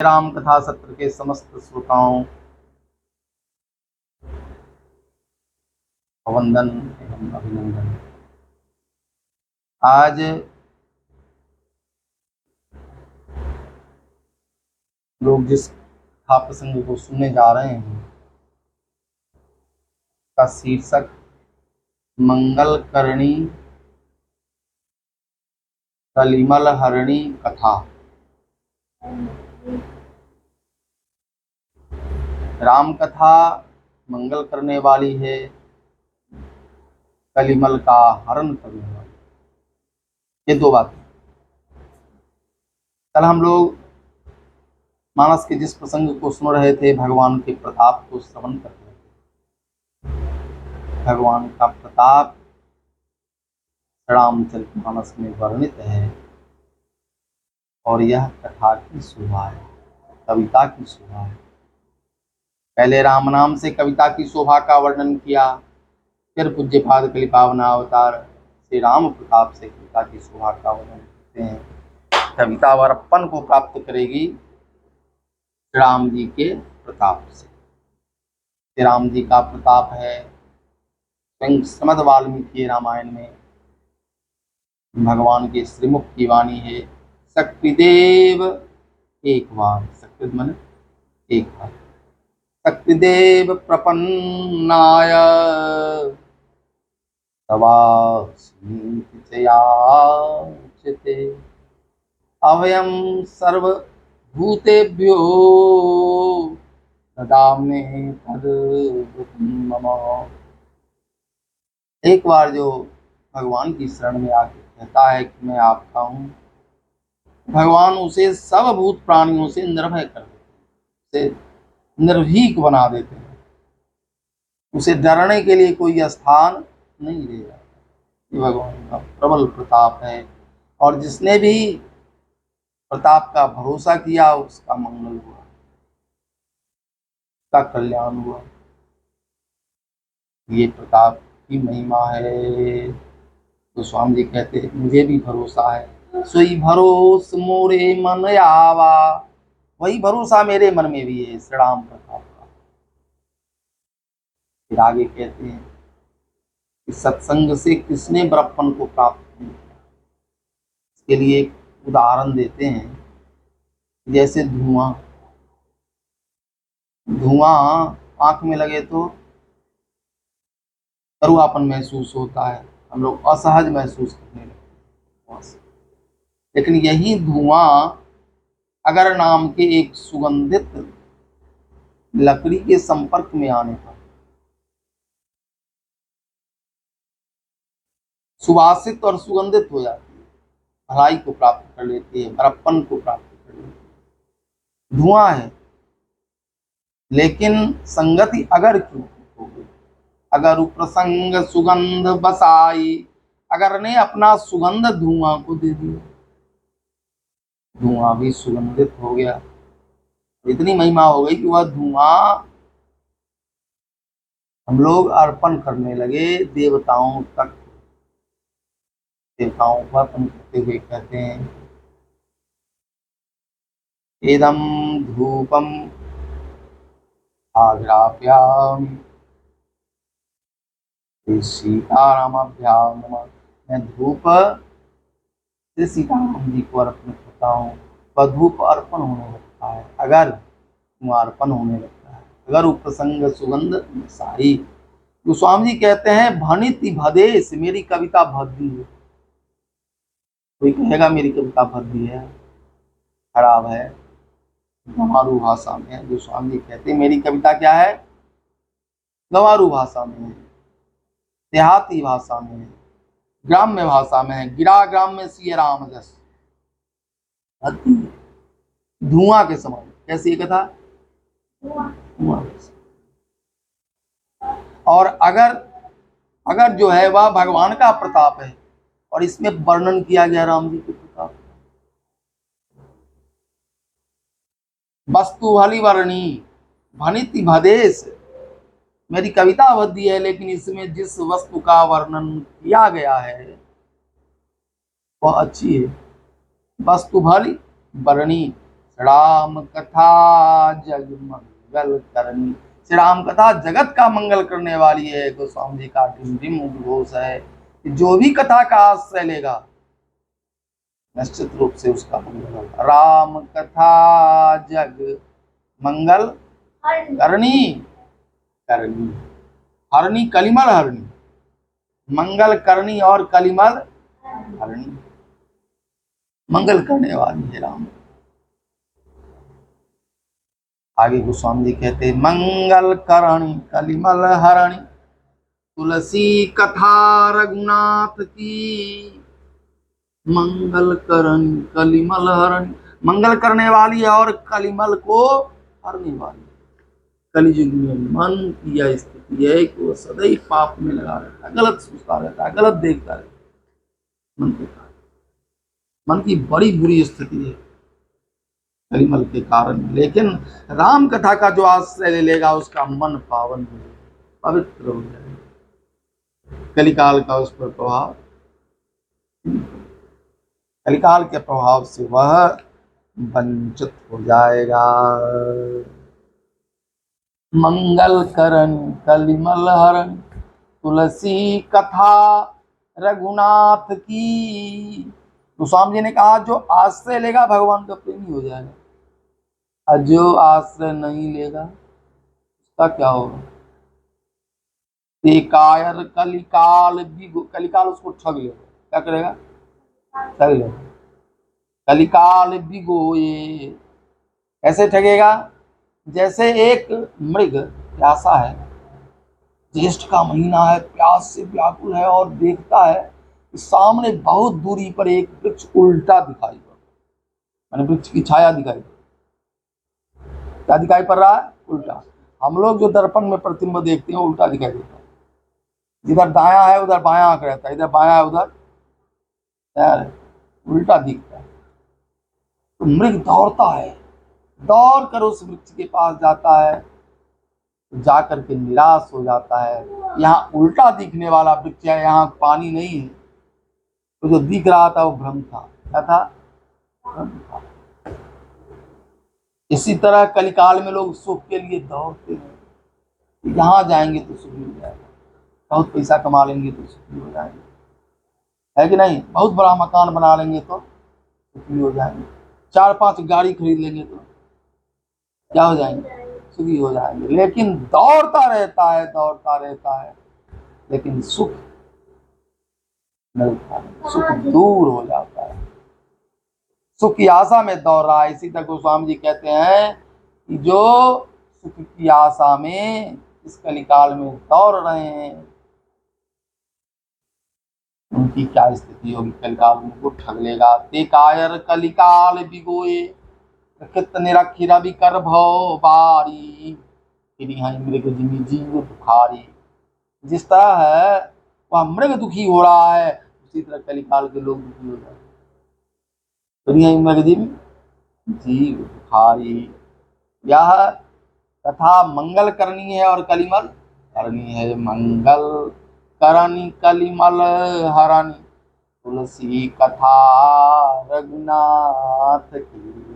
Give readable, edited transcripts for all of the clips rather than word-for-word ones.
राम कथा सत्र के समस्त श्रोताओं को वंदन एवं अभिनंदन। आज लोग जिस कथा प्रसंग को सुनने जा रहे हैं का शीर्षक मंगल करणी कलिमल हरणी कथा। राम कथा मंगल करने वाली है, कलिमल का हरण करने वाली। ये दो बातें। कल हम लोग मानस के जिस प्रसंग को सुन रहे थे, भगवान के प्रताप को श्रवण कर रहे थे। भगवान का प्रताप रामचरितमानस में वर्णित है और यह कथा की शोभा है, कविता की शोभा है। पहले राम नाम से कविता की शोभा का वर्णन किया, फिर पूज्यपाद कलिपावनावतार श्री राम प्रताप से कविता की शोभा का वर्णन करते हैं। कविता वरप्पन को प्राप्त करेगी राम जी के प्रताप से। श्री राम जी का प्रताप है स्वयं श्रीमद् वाल्मीकि रामायण में भगवान के श्रीमुख की वाणी है, शक्तिदेव एक बार। शक्ति मन एक बार। शक्तिदेव प्रपन्नाय तवास्मीति च याचते अभयं सर्वभूतेभ्यो ददामि तद्भुतं मम। एक बार जो भगवान की शरण में आके कहता है कि मैं आपका हूँ, भगवान उसे सब भूत प्राणियों से निर्भय कर देते हैं, उसे निर्भीक बना देते हैं, उसे डरने के लिए कोई स्थान नहीं रह जाता। ये भगवान का प्रबल प्रताप है और जिसने भी प्रताप का भरोसा किया उसका मंगल हुआ, उसका कल्याण हुआ। ये प्रताप की महिमा है। तो स्वामी जी कहते हैं मुझे भी भरोसा है, सोई भरोस मोरे मन आवा। वही भरोसा मेरे मन में भी है श्री राम प्रताप का। फिर आगे कहते हैं कि सत्संग से किसने बड़प्पन को प्राप्त नहीं किया। इसके लिए एक उदाहरण देते हैं, जैसे धुआं आंख में लगे तो करुआपन महसूस होता है, हम लोग असहज महसूस करने लगते हैं। लेकिन यही धुआं अगर नाम के एक सुगंधित लकड़ी के संपर्क में आने पर सुवासित और सुगंधित हो जाती है, भलाई को प्राप्त कर लेती है, बड़प्पन को प्राप्त कर लेती है। धुआं है लेकिन संगति अगर क्यों हो गई, अगर प्रसंग सुगंध बसाई, अगर ने अपना सुगंध धुआं को दे दिया, धुआं भी सुगंधित हो गया। इतनी महिमा हो गई कि वह धुआं हम लोग अर्पण करने लगे देवताओं तक। देवताओं को अर्पण करते हुए कहते हैं इदं धूपम आग्राप्यामि सीतारामाभ्याम नमः। मैं धूप श्री सीताराम जी को अर्पण करता हूँ। वह धूप अर्पण होने लगता है, अगर अर्पण होने लगता है, अगर वो प्रसंग सुगंध सारी। गोस्वामी जी कहते हैं भनिति भदेश, मेरी कविता भद्दी है। कोई कहेगा मेरी कविता भद्दी है, खराब है, गंवारू भाषा में है। गोस्वामी जी कहते हैं मेरी कविता क्या है, गंवारू भाषा में है, देहाती भाषा में है, ग्राम्य भाषा में है। गिरा ग्राम में सिय राम जस, धुआं के समान। कैसी कथा, धुआं। और अगर जो है वह भगवान का प्रताप है और इसमें वर्णन किया गया राम जी के प्रताप, वस्तु भली वर्णी भनिति भदेश, मेरी कविता भद्दी है लेकिन इसमें जिस वस्तु का वर्णन किया गया है वह अच्छी है। वस्तु भली वर्णी, राम कथा जग मंगल करनी। श्री राम कथा जगत का मंगल करने वाली है। गोस्वामी जी का डिम उद्घोष है कि जो भी कथा का आश्रय लेगा निश्चित रूप से उसका मंगल होगा। राम कथा जग मंगल करनी करनी, हरणी कलिमल हरणी, मंगल करनी और कलिमल हरणी, मंगल करने वाली है राम। आगे गोस्वामी जी कहते मंगल करणी कलिमल हरणी, तुलसी कथा रघुनाथ की, मंगल करणी कलिमल हरणी, मंगल करने वाली है और कलिमल को हरने वाली। कलियुग में मन की यह स्थिति है कि वो सदैव पाप में लगा रहता है, गलत सोचता रहता है, गलत देखता रहता है। मन की बड़ी बुरी स्थिति है कलिमल के कारण। लेकिन राम कथा का जो आश्रय ले लेगा उसका मन पावन हो जाएगा, पवित्र हो जाएगा। कलिकाल का उस पर प्रभाव, कलिकाल के प्रभाव से वह वंचित हो जाएगा। मंगल करण कलिमल हरण, तुलसी कथा रघुनाथ की। गोस्वामी जी ने कहा जो आश्रय लेगा भगवान का प्रेमी हो जाएगा, और जो आश्रय नहीं लेगा उसका क्या होगा? कायर कलिकाल भी, कलिकाल उसको ठग लेगा। क्या करेगा? ठग लेगा। कलिकाल भी गोये, ऐसे ठगेगा जैसे एक मृग प्यासा है, ज्येष्ठ का महीना है, प्यास से व्याकुल है और देखता है कि सामने बहुत दूरी पर एक वृक्ष उल्टा दिखाई पड़ रहा है, वृक्ष की छाया दिखाई, क्या दिखाई पड़ रहा है? उल्टा। हम लोग जो दर्पण में प्रतिबिंब देखते हैं उल्टा दिखाई देता है, जिधर दाया है उधर बायां आंख रहता है, इधर बायां है उधर उल्टा दिखता है। तो मृग दौड़ता है, दौड़ कर उस वृक्ष के पास जाता है, तो जाकर के निराश हो जाता है, यहाँ उल्टा दिखने वाला वृक्ष है, यहाँ पानी नहीं है। तो जो दिख रहा था वो भ्रम था। क्या था? भ्रम था। इसी तरह कलिकाल में लोग सुख के लिए दौड़ते हैं, यहाँ जाएंगे तो सुखी हो जाएगा, बहुत पैसा कमा लेंगे तो सुखी हो जाएंगे, है कि नहीं? बहुत बड़ा मकान बना लेंगे तो सुखी हो जाएंगे, 4-5 गाड़ी खरीद लेंगे तो क्या हो जाएंगे? सुखी हो जाएंगे। लेकिन दौड़ता रहता है, लेकिन सुख मिलता है, सुख दूर हो जाता है, सुख की आशा में दौड़ रहा है। इसी तरह गोस्वामी जी कहते हैं कि जो सुख की आशा में इस कलिकाल में दौड़ रहे हैं उनकी क्या स्थिति होगी? कलिकाल उनको ठग लेगा। ते कायर कलिकाल बिगोए, निरखिर भी कर भव बारी, मृग जिमी जीव दुखारी। जिस तरह है वह मृग दुखी हो रहा है, उसी तरह कलिकाल के लोग दुखी हो जाए। मृग जिमी जीव दुखारी। यह कथा मंगल करनी है और कलिमल करनी है। मंगल करनी कलिमल हरणी, तुलसी कथा रघुनाथ की।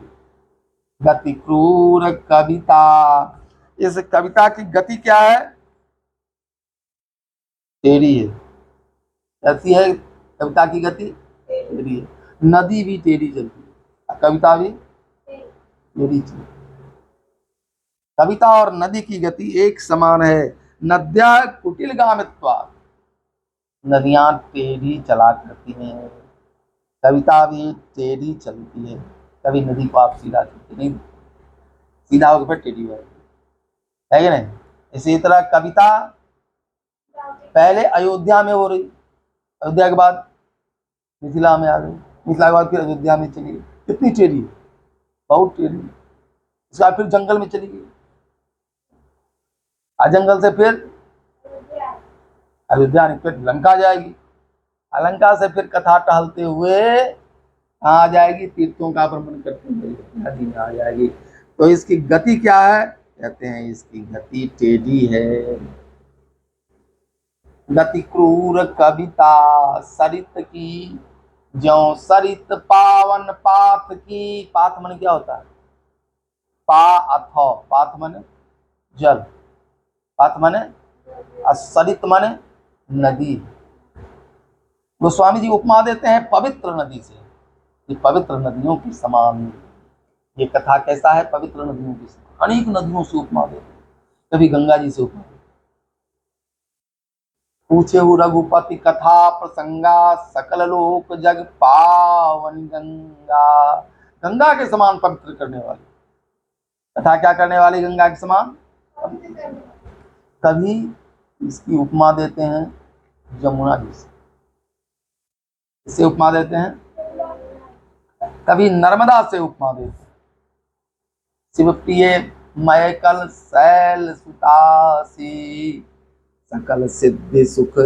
गति क्रूर कविता, इस कविता की गति क्या है? टेढ़ी है। कैसी है कविता की गति? टेढ़ी है। नदी भी टेढ़ी चलती है, कविता भी टेढ़ी चलती। कविता और नदी की गति एक समान है। नद्या कुटिल गामित्वा, नदियां टेढ़ी चला करती हैं, कविता भी टेढ़ी चलती है। कभी नदी को आप सीधा चलती नहीं, सीधा होकर फिर टेढ़ी हो है कि नहीं? इसी तरह कविता पहले अयोध्या में हो रही, अयोध्या के बाद मिथिला में आ गई, मिथिला के बाद फिर अयोध्या में चली गई। कितनी टेढ़ी? बहुत टेढ़ी। उसके बाद फिर जंगल में चली गई, जंगल से फिर अयोध्या में, फिर लंका जाएगी, लंका से फिर कथा टहलते हुए आ जाएगी, तीर्थों का भ्रमण करते हुए नदी में आ जाएगी। तो इसकी गति क्या है? कहते हैं इसकी गति टेढ़ी है। गति क्रूर कविता सरित की, ज्यों सरित पावन पाथ की। पाथ मन क्या होता है? पाथ माने जल, पाथ माने सरित माने नदी। गोस्वामी जी उपमा देते हैं पवित्र नदी से, ये पवित्र नदियों के समान, ये कथा कैसा है, पवित्र नदियों के समान। अनेक नदियों से उपमा देते हैं, कभी गंगा जी से उपमा। पूछे हु रघुपति कथा प्रसंगा, सकल लोक जग पावन गंगा। गंगा के समान पवित्र करने वाली कथा, क्या करने वाली, गंगा के समान। कभी इसकी उपमा देते हैं जमुना जी से, इसे उपमा देते हैं, कभी नर्मदा से उपमा देते हैं। शिव प्रिय मय कल शैल सुतासी, सकल सिद्धि सुख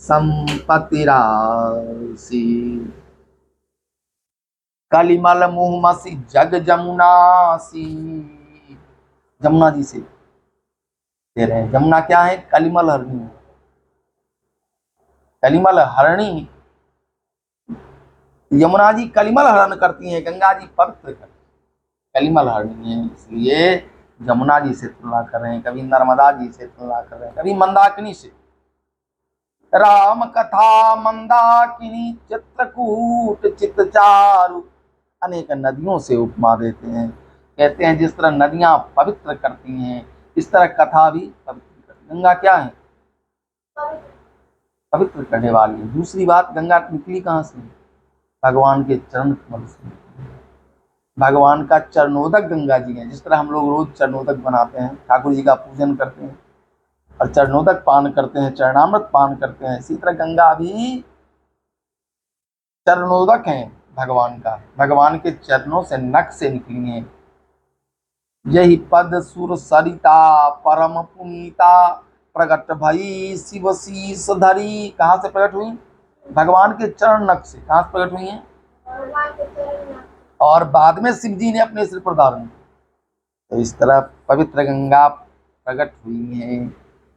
संपत्ति राशि। कलिमल मुँह मसी जग जमुनासी, जमुना जी से दे रहे हैं। जमुना क्या है, कलिमल हरणी, कलिमल हरणी। यमुना जी कलिमल हरण करती हैं, गंगा जी पवित्र करती, कलिमल हरणी है, इसलिए जमुना जी से तुलना कर रहे हैं, कभी नर्मदा जी से तुलना कर रहे हैं, कभी मंदाकिनी से। राम कथा मंदाकिनी चित्रकूट चितचारु, अनेक नदियों से उपमा देते हैं। कहते हैं जिस तरह नदियां पवित्र करती हैं, इस तरह कथा भी पवित्र करती है। गंगा क्या है, पवित्र करने वाली है। दूसरी बात, गंगा निकली कहाँ से, भगवान के चरण कमल से। भगवान का चरणोदक गंगा जी है। जिस तरह हम लोग रोज चरणोदक बनाते हैं, ठाकुर जी का पूजन करते हैं और चरणोदक पान करते हैं, चरणामृत पान करते हैं, इसी तरह गंगा भी चरणोदक है भगवान का, भगवान के चरणों से नख से निकली है। यही पद सुर सरिता परम पुनीता, प्रकट भई शिव शीस धरी। कहाँ से प्रकट हुई, भगवान के चरण नख से। कहाँ से प्रकट हुई है, और बाद में शिव जी ने अपने सिर पर धारण किया। तो इस तरह पवित्र गंगा प्रकट हुई है।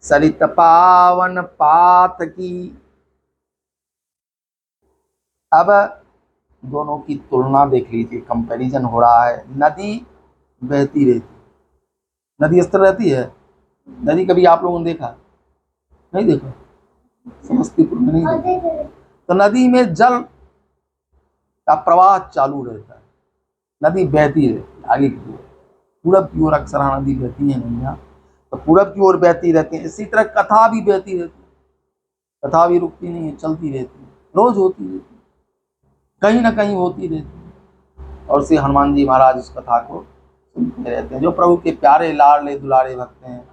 सरित पावन पात की, अब दोनों की तुलना देख लीजिए, कंपैरिजन हो रहा है। नदी बहती रहती, नदी स्थिर रहती है, नदी कभी आप लोगों ने देखा, नहीं देखा, समस्तीपुर में नहीं देखा। तो नदी में जल का प्रवाह चालू रहता है, नदी बहती रहती है आगे की ओर, पूरब की ओर अक्सर नदी बहती है नदियाँ, तो पूरब की ओर बहती रहती है। इसी तरह कथा भी बहती रहती है, कथा भी रुकती नहीं है, चलती रहती है, रोज होती रहती है, कहीं ना कहीं होती रहती है। और श्री हनुमान जी महाराज इस कथा को सुनते रहते हैं। जो प्रभु के प्यारे लाडले दुलारे भक्त हैं,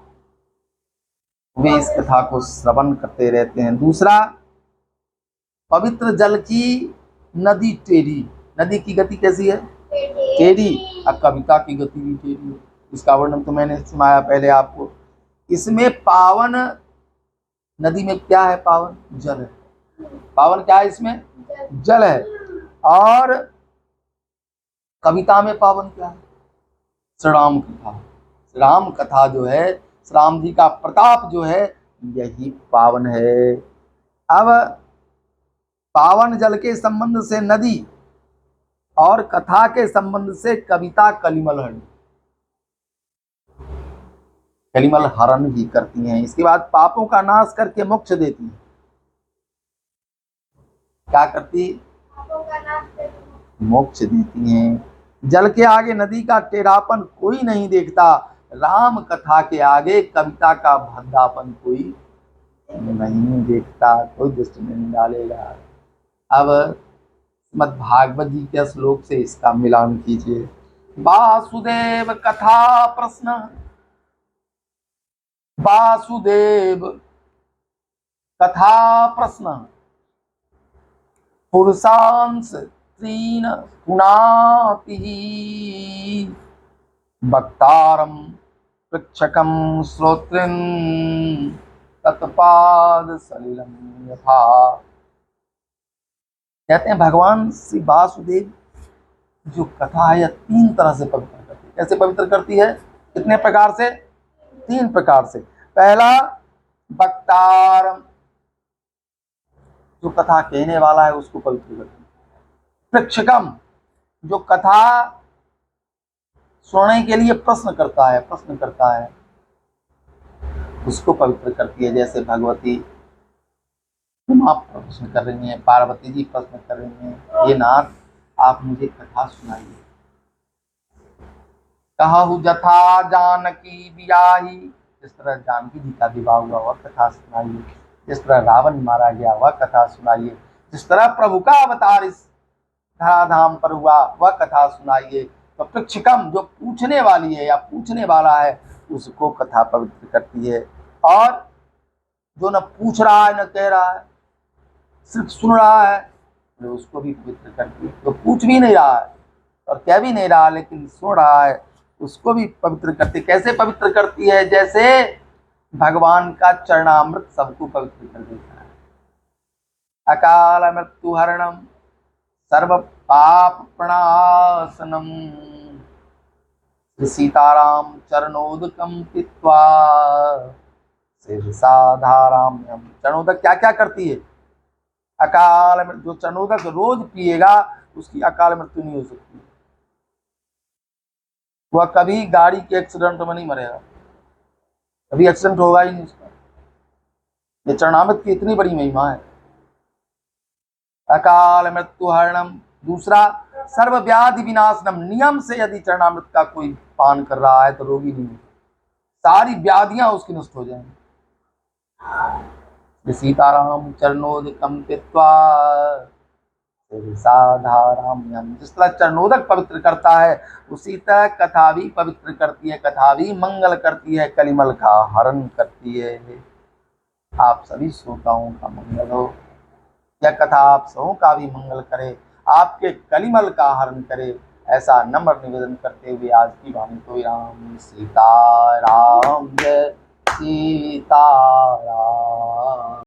वे इस कथा को श्रवण करते रहते हैं। दूसरा, पवित्र जल की नदी टेढ़ी, नदी की गति कैसी है, टेढ़ी, और कविता की गति भी टेढ़ी है। इसका वर्णन तो मैंने सुनाया पहले आपको। इसमें पावन, नदी में क्या है, पावन जल है, पावन क्या है, इसमें जल है। और कविता में पावन क्या है, श्री राम कथा। श्री राम कथा जो है, श्री राम जी का प्रताप जो है, यही पावन है। अब पावन जल के संबंध से नदी, और कथा के संबंध से कविता कलिमल हरण, कलिमल हरण भी करती हैं। इसके बाद पापों का नाश करके मोक्ष देती है। क्या करती, मोक्ष देती हैं। जल के आगे नदी का टेढ़ापन कोई नहीं देखता, राम कथा के आगे कविता का भद्दापन कोई नहीं देखता, कोई दृष्टि नहीं डालेगा। अब श्रीमद् भागवत जी के श्लोक से इसका मिलान कीजिए। वासुदेव कथा प्रश्न, वासुदेव कथा प्रश्न, पुरुषांश तीन पुनाति, वक्तारम पृच्छकम श्रोत्रं, तत्पाद सलिलम यथा। कहते हैं भगवान श्री वासुदेव जो कथा है, यह तीन तरह से पवित्र करती है। कैसे पवित्र करती है, कितने प्रकार से, तीन प्रकार से। पहला, वक्तारम, जो कथा कहने वाला है उसको पवित्र करती है। पृच्छकम, जो कथा सुनने के लिए प्रश्न करता है, उसको पवित्र करती है। जैसे भगवती आप प्रश्न कर रही हैं, पार्वती जी प्रश्न कर रही हैं, ये नाथ आप मुझे कथा सुनाइए। कहु जथा जानकी बियाही, जिस तरह जानकी जी का विवाह हुआ वह कथा सुनाइए, जिस तरह रावण मारा गया वह कथा सुनाइए, जिस तरह प्रभु का अवतार इस धराधाम पर हुआ वह कथा सुनाइए। तो पृक्षिकम जो पूछने वाली है या पूछने वाला है उसको कथा पवित्र करती है, और जो न पूछ रहा है न कह रहा है, सिर्फ सुन रहा है, तो उसको भी पवित्र करती है। तो पूछ भी नहीं रहा है और कह भी नहीं रहा लेकिन सुन रहा है, उसको भी पवित्र करती। कैसे पवित्र करती है? जैसे भगवान का चरणामृत सबको पवित्र कर देता है। अकाल मृत्यु हरणम सर्व पाप प्रणाशनम सीताराम चरणोदकम पीत्वा साधाराम्यम। चरणोदक क्या क्या करती है? अकाल मृत्यु, जो चरणोदक रोज पिएगा उसकी अकाल मृत्यु नहीं हो सकती, वह कभी गाड़ी के एक्सीडेंट में नहीं मरेगा, कभी एक्सीडेंट होगा ही नहीं उसका। ये चरणामृत की इतनी बड़ी महिमा है। अकाल मृत्यु हरणम, दूसरा सर्व व्याधि विनाशनम, नियम से यदि चरणामृत का कोई पान कर रहा है तो रोगी नहीं होगा, सारी व्याधियां उसकी नष्ट हो जाएंगी। सीताराम चरणोदकम पीत्वा साधाराम्यम, जिस तरह चरणोदक पवित्र करता है उसी तरह कथा भी पवित्र करती है, कथा भी मंगल करती है, कलिमल का हरण करती है। आप सभी श्रोताओं का मंगल हो, यह कथा आप सबों का भी मंगल करे, आपके कलिमल का हरण करे, ऐसा नम्र निवेदन करते हुए आज की वाणी को विराम। सीताराम जय सीताराम।